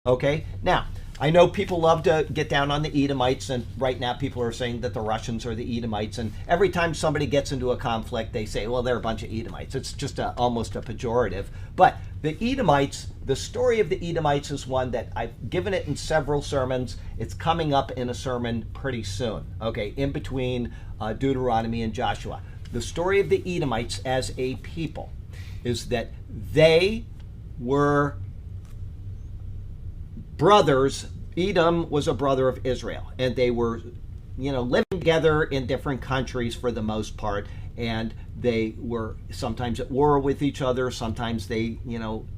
Okay, now, I know people love to get down on the Edomites, and right now people are saying that the Russians are the Edomites, and every time somebody gets into a conflict, they say, well, they're a bunch of Edomites. It's just almost a pejorative. But the Edomites, the story of the Edomites is one that I've given it in several sermons. It's coming up in a sermon pretty soon, okay, in between Deuteronomy and Joshua. The story of the Edomites as a people is that they were brothers. Edom was a brother of Israel, and they were, living together in different countries for the most part, and they were sometimes at war with each other, sometimes they,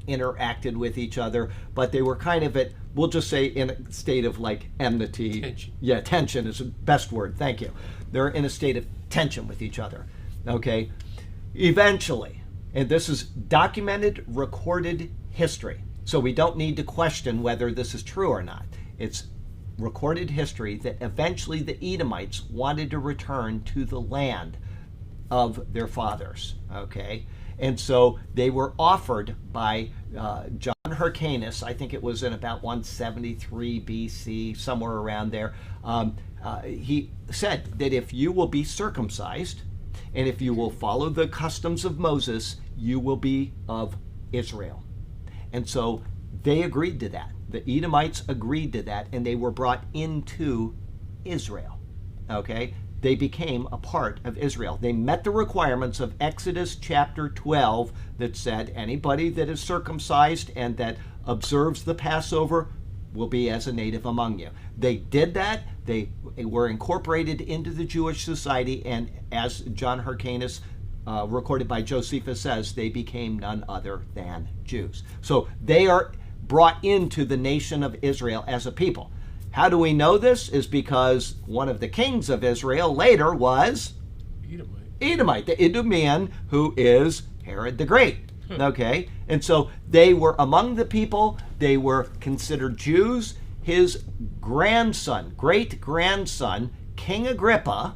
interacted with each other, but they were kind of we'll just say, in a state of like enmity. Tension. Yeah, tension is the best word, thank you. They're in a state of tension with each other, okay? Eventually, and this is documented, recorded history, so we don't need to question whether this is true or not. It's recorded history that eventually the Edomites wanted to return to the land of their fathers, okay? And so they were offered by John Hyrcanus, I think it was in about 173 BC, somewhere around there. He said that if you will be circumcised and if you will follow the customs of Moses, you will be of Israel. And so they agreed to that. The Edomites agreed to that, and they were brought into Israel. Okay? They became a part of Israel. They met the requirements of Exodus chapter 12 that said anybody that is circumcised and that observes the Passover will be as a native among you. They did that. They were incorporated into the Jewish society, and as John Hyrcanus recorded by Josephus says, they became none other than Jews. So they are brought into the nation of Israel as a people. How do we know this? Is because one of the kings of Israel later was Edomite, the Idumean, who is Herod the Great. Okay? And so they were among the people. They were considered Jews. His grandson, great-grandson, King Agrippa,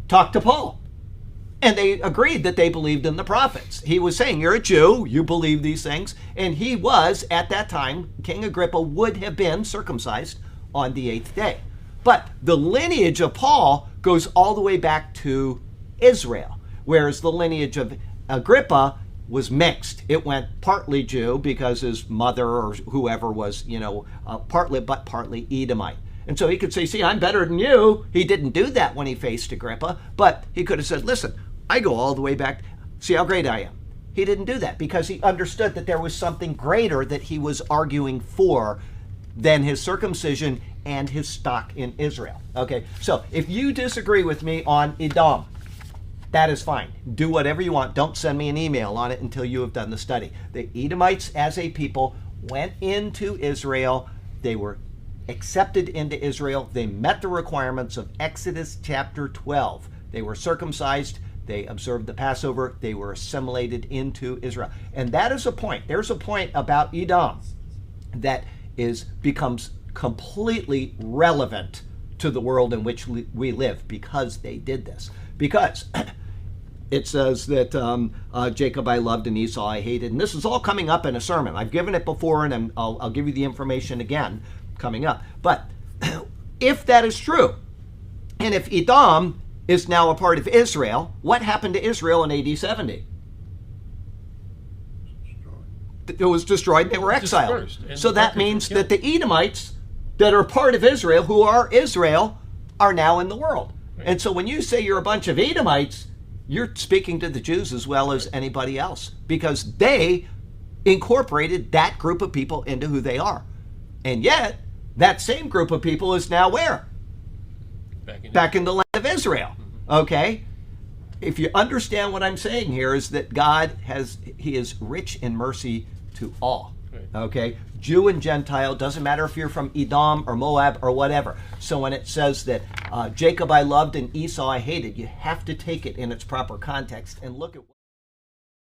talked to Paul. And they agreed that they believed in the prophets. He was saying, you're a Jew, you believe these things. And he was, at that time, King Agrippa would have been circumcised on the 8th day. But the lineage of Paul goes all the way back to Israel, whereas the lineage of Agrippa was mixed. It went partly Jew because his mother or whoever was, partly Edomite. And so he could say, see, I'm better than you. He didn't do that when he faced Agrippa, but he could have said, listen, I go all the way back. See how great I am. He didn't do that because he understood that there was something greater that he was arguing for than his circumcision and his stock in Israel. Okay, so if you disagree with me on Edom, that is fine. Do whatever you want. Don't send me an email on it until you have done the study. The Edomites as a people went into Israel. They were accepted into Israel. They met the requirements of Exodus chapter 12. They were circumcised. They observed the Passover. They were assimilated into Israel. And that is a point. There's a point about Edom that becomes completely relevant to the world in which we live because they did this. Because it says that Jacob I loved and Esau I hated. And this is all coming up in a sermon. I've given it before, and I'll give you the information again coming up. But if that is true, and if Edom is now a part of Israel, what happened to Israel in AD 70? It was destroyed. They were exiled. So that means that the Edomites that are part of Israel, who are Israel, are now in the world. Right. And so when you say you're a bunch of Edomites, you're speaking to the Jews as well as anybody else, because they incorporated that group of people into who they are. And yet, that same group of people is now where? Back in the land of Israel. Okay? If you understand what I'm saying here, is that God he is rich in mercy to all. Okay? Jew and Gentile, doesn't matter if you're from Edom or Moab or whatever. So when it says that Jacob I loved and Esau I hated, you have to take it in its proper context and look at